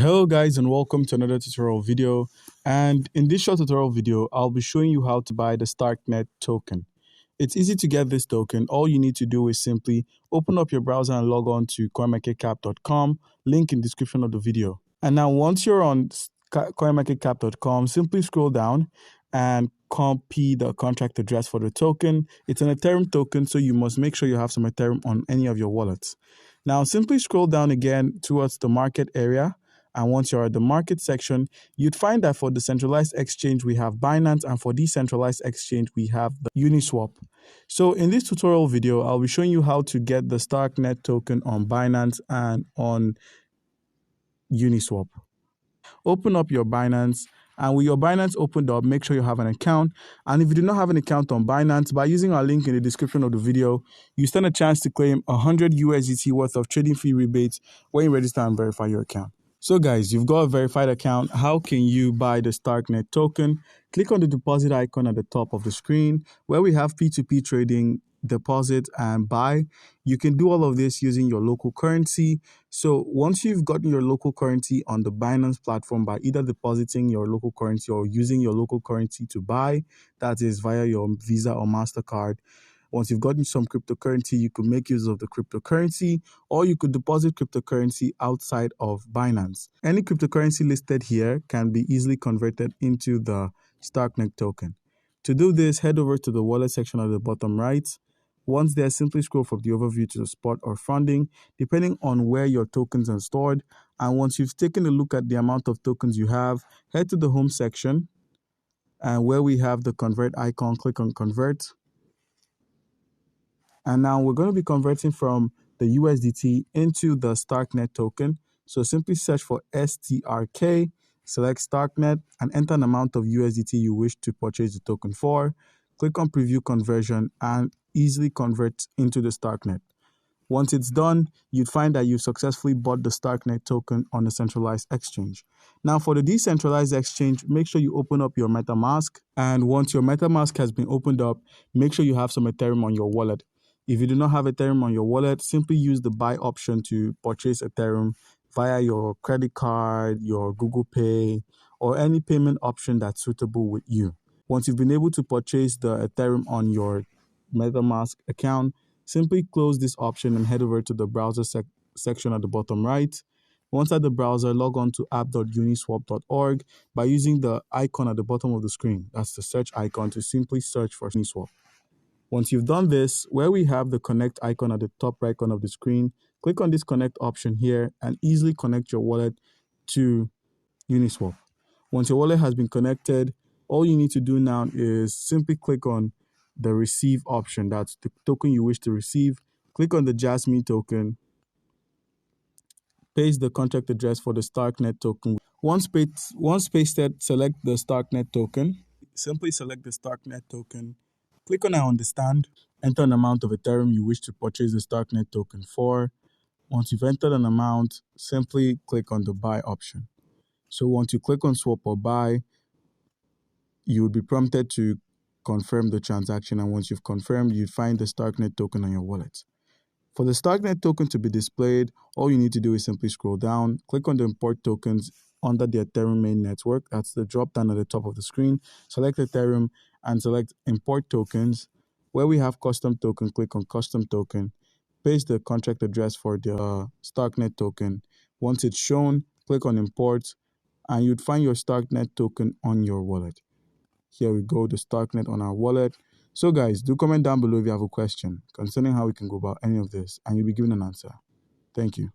Hello guys and welcome to another tutorial video, and in this short tutorial video I'll be showing you how to buy the StarkNet token. It's easy to get this token. All you need to do is simply open up your browser and log on to coinmarketcap.com, link in description of the video. And now once you're on coinmarketcap.com, simply scroll down and copy the contract address for the token. It's an Ethereum token, so you must make sure you have some Ethereum on any of your wallets. Now simply scroll down again towards the market area. And once you're at the market section, you'd find that for the centralized exchange, we have Binance, and for decentralized exchange, we have the Uniswap. So in this tutorial video, I'll be showing you how to get the StarkNet token on Binance and on Uniswap. Open up your Binance, and with your Binance opened up, make sure you have an account. And if you do not have an account on Binance, by using our link in the description of the video, you stand a chance to claim 100 USDT worth of trading fee rebates when you register and verify your account. So guys, you've got a verified account. How can you buy the StarkNet token? Click on the deposit icon at the top of the screen where we have P2P trading, deposit and buy. You can do all of this using your local currency. So once you've gotten your local currency on the Binance platform by either depositing your local currency or using your local currency to buy, that is via your Visa or MasterCard. Once you've gotten some cryptocurrency, you could make use of the cryptocurrency, or you could deposit cryptocurrency outside of Binance. Any cryptocurrency listed here can be easily converted into the StarkNet token. To do this, head over to the wallet section at the bottom right. Once there, simply scroll from the overview to the spot or funding, depending on where your tokens are stored. And once you've taken a look at the amount of tokens you have, head to the home section, and where we have the convert icon, click on convert. And now we're going to be converting from the USDT into the StarkNet token. So simply search for STRK, select StarkNet, and enter an amount of USDT you wish to purchase the token for. Click on preview conversion and easily convert into the StarkNet. Once it's done, you'd find that you've successfully bought the StarkNet token on a centralized exchange. Now for the decentralized exchange, make sure you open up your MetaMask. And once your MetaMask has been opened up, make sure you have some Ethereum on your wallet. If you do not have Ethereum on your wallet, simply use the buy option to purchase Ethereum via your credit card, your Google Pay, or any payment option that's suitable with you. Once you've been able to purchase the Ethereum on your MetaMask account, simply close this option and head over to the browser section at the bottom right. Once at the browser, log on to app.uniswap.org by using the icon at the bottom of the screen. That's the search icon to simply search for Uniswap. Once you've done this, where we have the connect icon at the top right corner of the screen, click on this connect option here and easily connect your wallet to Uniswap. Once your wallet has been connected, all you need to do now is simply click on the receive option. That's the token you wish to receive. Click on the Jasmine token. Paste the contract address for the StarkNet token. Once pasted, select the StarkNet token. Simply select the StarkNet token. Click on I understand. Enter an amount of Ethereum you wish to purchase the StarkNet token for. Once you've entered an amount, simply click on the buy option. So once you click on swap or buy, you will be prompted to confirm the transaction. And once you've confirmed, you find the StarkNet token on your wallet. For the StarkNet token to be displayed, all you need to do is simply scroll down, click on the import tokens under the Ethereum main network. That's the drop down at the top of the screen. Select Ethereum and select import tokens. Where we have custom token, click on custom token. Paste the contract address for the StarkNet token. Once it's shown, click on import and you'd find your StarkNet token on your wallet. Here we go, the StarkNet on our wallet. So guys, do comment down below if you have a question concerning how we can go about any of this and you'll be given an answer. Thank you.